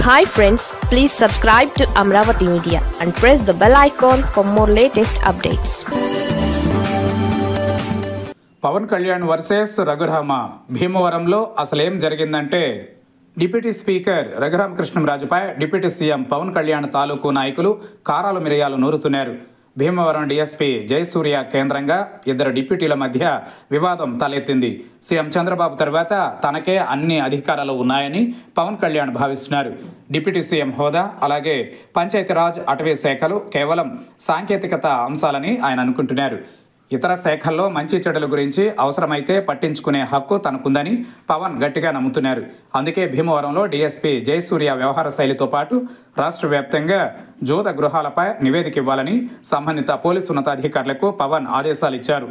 Hi friends, please subscribe to Amravati Media and press the bell icon for more latest updates. Pavan Kalyan versus Raghurama భీమవరంలో అసలేం జరిగిందంటే deputy speaker రఘురామకృష్ణంరాజుపై deputy CM Pavan Kalyan తాలూకు నాయకులు కారాలు మిరియాలు నూరుతున్నారు. భీమవరం డీఎస్పీ జయసూర్య కేంద్రంగా ఇద్దరు డిప్యూటీల మధ్య వివాదం తలెత్తింది. సీఎం చంద్రబాబు తర్వాత తనకే అన్ని అధికారాలు ఉన్నాయని పవన్ కళ్యాణ్ భావిస్తున్నారు. డిప్యూటీ సీఎం హోదా అలాగే పంచాయతీరాజ్ అటవీ శాఖలు కేవలం సాంకేతికత అంశాలని ఆయన అనుకుంటున్నారు. ఇతర శాఖల్లో మంచి చెడుల గురించి అవసరమైతే పట్టించుకునే హక్కు తనకుందని పవన్ గట్టిగా నమ్ముతున్నారు. అందుకే భీమవరంలో డీఎస్పీ జయసూర్య వ్యవహార శైలితో పాటు రాష్ట్ర వ్యాప్తంగా జోద గృహాలపై నివేదిక ఇవ్వాలని సంబంధిత పోలీసు ఉన్నతాధికారులకు పవన్ ఆదేశాలు ఇచ్చారు.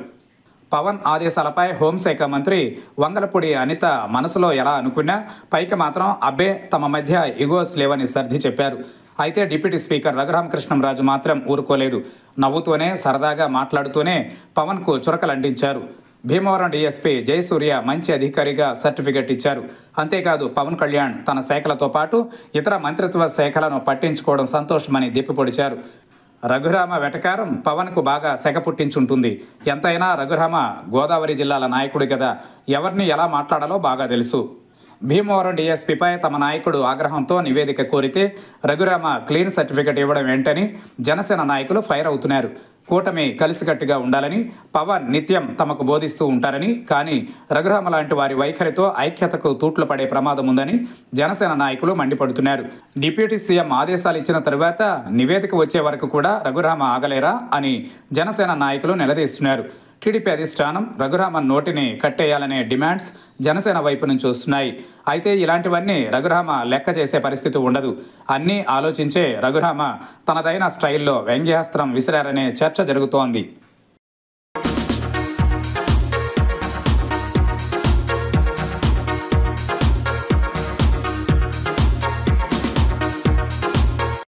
పవన్ ఆదేశాలపై హోంశాఖ మంత్రి వంగలపూడి అనిత మనసులో ఎలా అనుకున్నా పైకి మాత్రం అబ్బే తమ మధ్య ఇగోస్ లేవని సర్ది చెప్పారు. అయితే డిప్యూటీ స్పీకర్ రఘురామకృష్ణంరాజు మాత్రం ఊరుకోలేదు. నవ్వుతూనే సరదాగా మాట్లాడుతూనే పవన్కు చురకలంటించారు. భీమవరం డీఎస్పీ జయసూర్య మంచి అధికారిగా సర్టిఫికెట్ ఇచ్చారు. అంతేకాదు పవన్ కళ్యాణ్ తన శాఖలతో పాటు ఇతర మంత్రిత్వ శాఖలను పట్టించుకోవడం సంతోషమని దెప్పిపొడిచారు. రఘురామ వెటకారం పవన్కు బాగా సెగ పుట్టించుంటుంది. ఎంతైనా రఘురామ గోదావరి జిల్లాల నాయకుడు కదా, ఎవరిని ఎలా మాట్లాడాలో బాగా తెలుసు. భీమవరం డీఎస్పీపై తమ నాయకుడు ఆగ్రహంతో నివేదిక కోరితే రఘురామ క్లీన్ సర్టిఫికెట్ ఇవ్వడం ఏంటని జనసేన నాయకులు ఫైర్ అవుతున్నారు. కూటమి కలిసికట్టుగా ఉండాలని పవన్ నిత్యం తమకు బోధిస్తూ ఉంటారని, కానీ రఘురామ లాంటి వారి వైఖరితో ఐక్యతకు తూట్లు పడే ప్రమాదం ఉందని జనసేన నాయకులు మండిపడుతున్నారు. డిప్యూటీ సీఎం ఆదేశాలు ఇచ్చిన తరువాత నివేదిక వచ్చే వరకు కూడా రఘురామ ఆగలేరా అని జనసేన నాయకులు నిలదీస్తున్నారు. టీడీపీ అధిష్టానం రఘురామన్ నోటిని కట్టేయాలనే డిమాండ్స్ జనసేన వైపు నుంచి వస్తున్నాయి. అయితే ఇలాంటివన్నీ రఘురామ లెక్క చేసే పరిస్థితి ఉండదు. అన్నీ ఆలోచించే రఘురామ తనదైన స్టైల్లో వ్యంగ్యాస్త్రం విసిరారనే చర్చ జరుగుతోంది.